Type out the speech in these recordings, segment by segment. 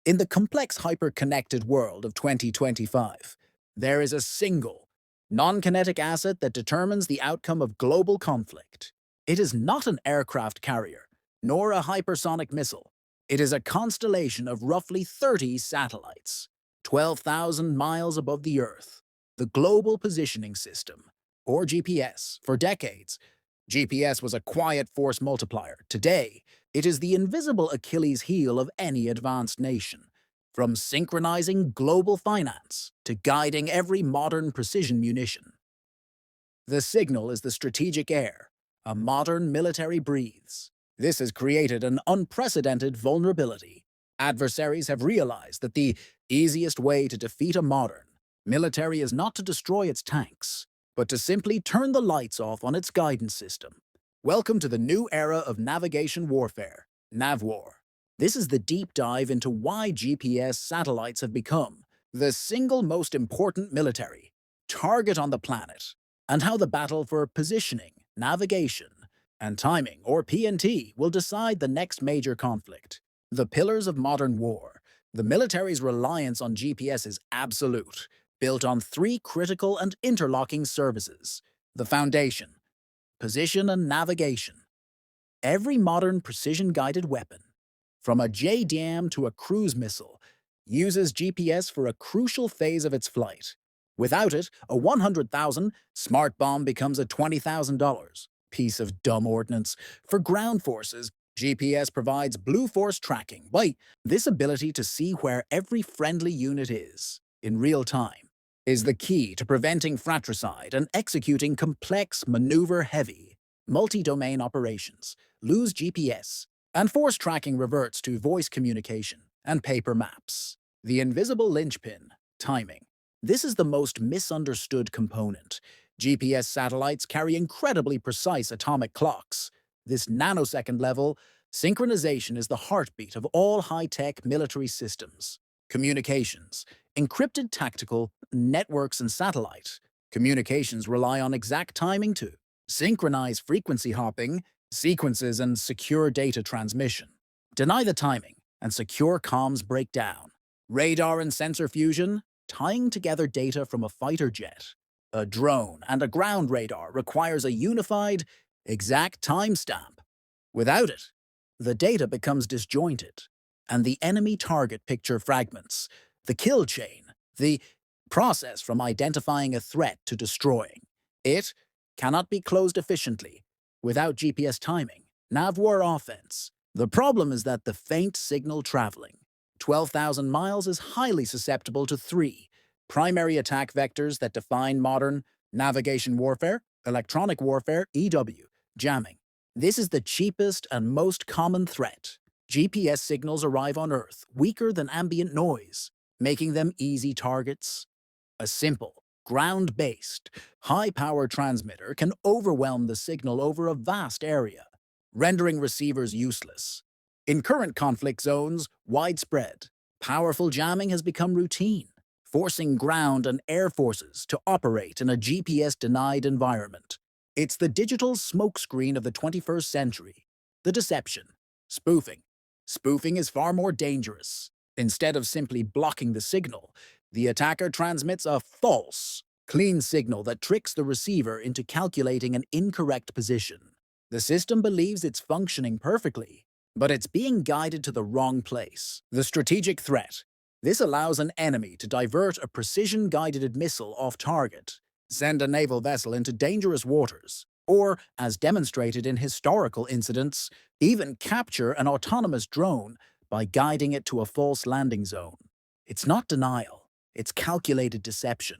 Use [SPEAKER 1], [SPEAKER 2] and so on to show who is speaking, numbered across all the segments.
[SPEAKER 1] In the complex hyper-connected world of 2025, there is a single, non-kinetic asset that determines the outcome of global conflict. It is not an aircraft carrier, nor a hypersonic missile. It is a constellation of roughly 30 satellites, 12,000 miles above the Earth. The Global Positioning System, or GPS, for decades. GPS was a quiet force multiplier. Today, it is the invisible Achilles heel of any advanced nation, from synchronizing global finance to guiding every modern precision munition. The signal is the strategic air a modern military breathes. This has created an unprecedented vulnerability. Adversaries have realized that the easiest way to defeat a modern military is not to destroy its tanks, but to simply turn the lights off on its guidance system. Welcome to the new era of navigation warfare, NavWar. This is the deep dive into why GPS satellites have become the single most important military target on the planet, and how the battle for positioning, navigation, and timing, or PNT, will decide the next major conflict. The pillars of modern war. The military's reliance on GPS is absolute, built on three critical and interlocking services. The foundation, position and navigation. Every modern precision-guided weapon, from a JDAM to a cruise missile, uses GPS for a crucial phase of its flight. Without it, a 100,000 smart bomb becomes a $20,000 piece of dumb ordnance. For ground forces, GPS provides blue force tracking. This ability to see where every friendly unit is, in real time, is the key to preventing fratricide and executing complex, maneuver-heavy, multi-domain operations. Lose GPS, and force tracking reverts to voice communication and paper maps. The invisible linchpin, timing. This is the most misunderstood component. GPS satellites carry incredibly precise atomic clocks. This nanosecond-level synchronization is the heartbeat of all high-tech military systems. Communications. Encrypted tactical, networks and satellite. Communications rely on exact timing to synchronize frequency hopping, sequences and secure data transmission. Deny the timing, and secure comms break down. Radar and sensor fusion, tying together data from a fighter jet. A drone and a ground radar requires a unified, exact timestamp. Without it, the data becomes disjointed, and the enemy target picture fragments. The kill chain, the process from identifying a threat to destroying it, cannot be closed efficiently without GPS timing. NavWar offense. The problem is that the faint signal traveling 12,000 miles is highly susceptible to three primary attack vectors that define modern navigation warfare, electronic warfare, EW, jamming. This is the cheapest and most common threat. GPS signals arrive on Earth weaker than ambient noise, making them easy targets. A simple, ground-based, high-power transmitter can overwhelm the signal over a vast area, rendering receivers useless. In current conflict zones, widespread, powerful jamming has become routine, forcing ground and air forces to operate in a GPS-denied environment. It's the digital smokescreen of the 21st century. The deception. Spoofing. Spoofing is far more dangerous. Instead of simply blocking the signal, the attacker transmits a false, clean signal that tricks the receiver into calculating an incorrect position. The system believes it's functioning perfectly, but it's being guided to the wrong place. The strategic threat. This allows an enemy to divert a precision-guided missile off target, send a naval vessel into dangerous waters, or, as demonstrated in historical incidents, even capture an autonomous drone by guiding it to a false landing zone. It's not denial, it's calculated deception.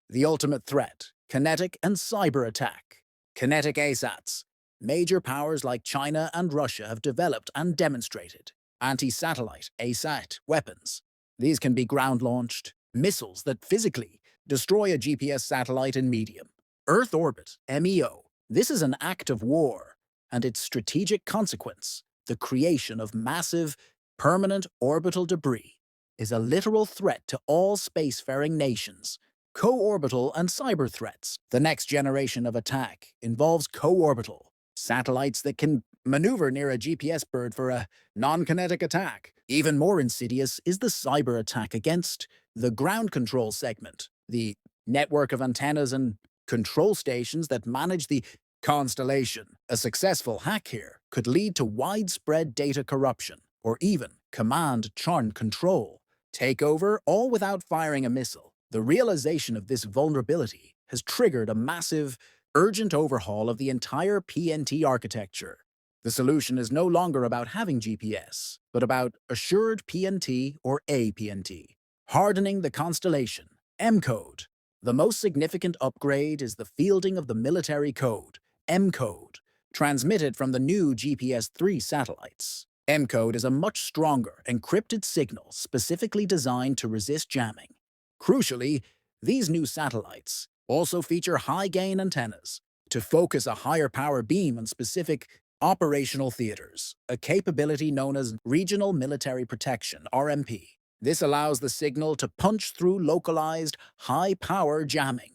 [SPEAKER 1] The ultimate threat, kinetic and cyber attack. Kinetic ASATs. Major powers like China and Russia have developed and demonstrated anti-satellite ASAT weapons. These can be ground-launched missiles that physically destroy a GPS satellite in medium Earth orbit, MEO. This is an act of war, and its strategic consequence, the creation of massive, permanent orbital debris, is a literal threat to all spacefaring nations. Co-orbital and cyber threats. The next generation of attack involves co-orbital satellites that can maneuver near a GPS bird for a non-kinetic attack. Even more insidious is the cyber attack against the ground control segment, the network of antennas and control stations that manage the constellation. A successful hack here could lead to widespread data corruption or even command chart control takeover, all without firing a missile. The realization of this vulnerability has triggered a massive, urgent overhaul of the entire PNT architecture. The solution is no longer about having GPS, but about Assured PNT or A-PNT, hardening the constellation, M-code. The most significant upgrade is the fielding of the military code, M-code, transmitted from the new GPS-3 satellites. M-code is a much stronger, encrypted signal specifically designed to resist jamming. Crucially, these new satellites also feature high-gain antennas to focus a higher power beam on specific operational theaters, a capability known as Regional Military Protection, RMP. This allows the signal to punch through localized, high-power jamming.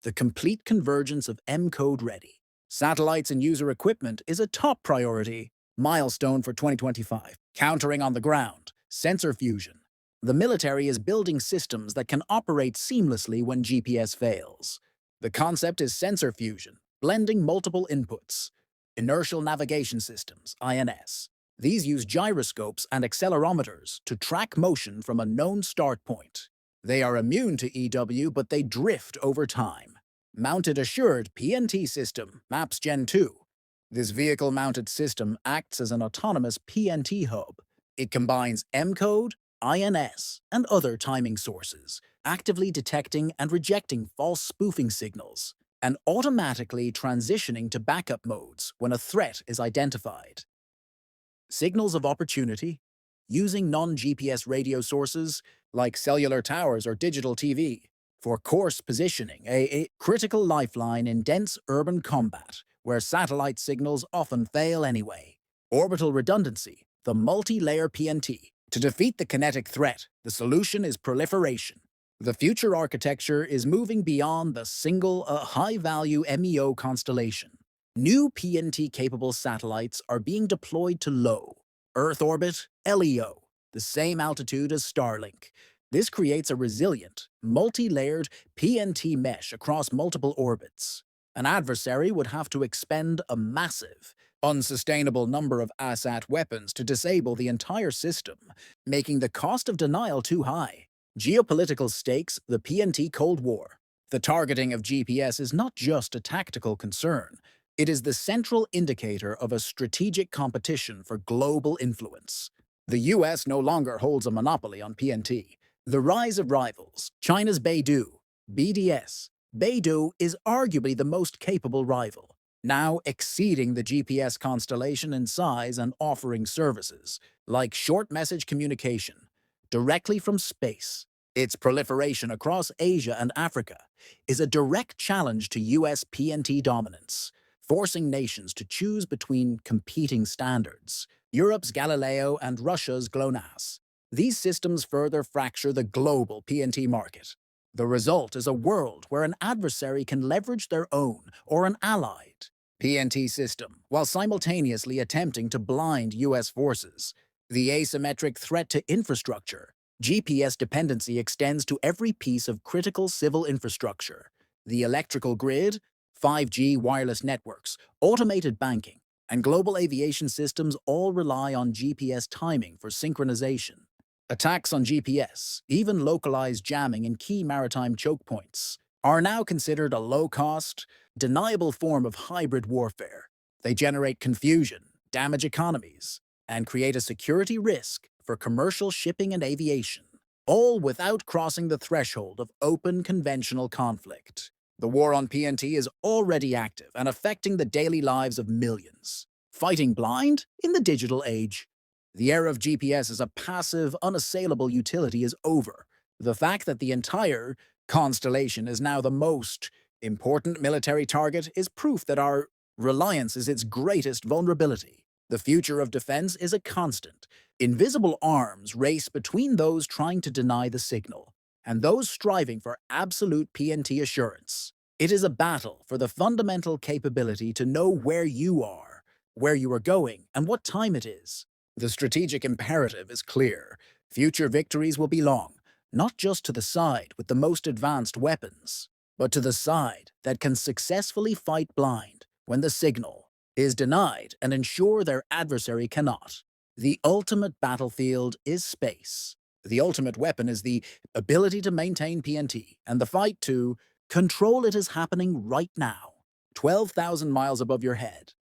[SPEAKER 1] The complete convergence of M-code ready. Satellites and user equipment is a top priority milestone for 2025. Countering on the ground, sensor fusion. The military is building systems that can operate seamlessly when GPS fails. The concept is sensor fusion, blending multiple inputs. Inertial Navigation Systems, INS. These use gyroscopes and accelerometers to track motion from a known start point. They are immune to EW, but they drift over time. Mounted Assured PNT system, MAPS Gen 2. This vehicle-mounted system acts as an autonomous PNT hub. It combines M-code, INS, and other timing sources, actively detecting and rejecting false spoofing signals, and automatically transitioning to backup modes when a threat is identified. Signals of opportunity, using non-GPS radio sources like cellular towers or digital TV, for course positioning, a critical lifeline in dense urban combat, where satellite signals often fail anyway. Orbital redundancy, the multi-layer PNT. To defeat the kinetic threat, the solution is proliferation. The future architecture is moving beyond the single, high-value MEO constellation. New PNT-capable satellites are being deployed to low Earth orbit, LEO, the same altitude as Starlink. This creates a resilient, multi-layered PNT mesh across multiple orbits. An adversary would have to expend a massive, unsustainable number of ASAT weapons to disable the entire system, making the cost of denial too high. Geopolitical stakes, the PNT Cold War. The targeting of GPS is not just a tactical concern. It is the central indicator of a strategic competition for global influence. The US no longer holds a monopoly on PNT. The rise of rivals, China's BeiDou, BDS. BeiDou is arguably the most capable rival, now exceeding the GPS constellation in size and offering services, like short message communication, directly from space. Its proliferation across Asia and Africa is a direct challenge to US PNT dominance, forcing nations to choose between competing standards, Europe's Galileo and Russia's GLONASS. These systems further fracture the global PNT market. The result is a world where an adversary can leverage their own or an allied PNT system while simultaneously attempting to blind US forces. The asymmetric threat to infrastructure. GPS dependency extends to every piece of critical civil infrastructure. The electrical grid, 5G wireless networks, automated banking, and global aviation systems all rely on GPS timing for synchronization. Attacks on GPS, even localized jamming in key maritime choke points, are now considered a low-cost, deniable form of hybrid warfare. They generate confusion, damage economies, and create a security risk for commercial shipping and aviation, all without crossing the threshold of open conventional conflict. The war on PNT is already active and affecting the daily lives of millions. Fighting blind in the digital age. The era of GPS as a passive, unassailable utility is over. The fact that the entire constellation is now the most important military target is proof that our reliance is its greatest vulnerability. The future of defense is a constant. Invisible arms race between those trying to deny the signal and those striving for absolute PNT assurance. It is a battle for the fundamental capability to know where you are where you are going, and what time it is. The strategic imperative is clear. Future victories will belong, not just to the side with the most advanced weapons, but to the side that can successfully fight blind when the signal is denied and ensure their adversary cannot. The ultimate battlefield is space. The ultimate weapon is the ability to maintain PNT, and the fight to control it is happening right now, 12,000 miles above your head.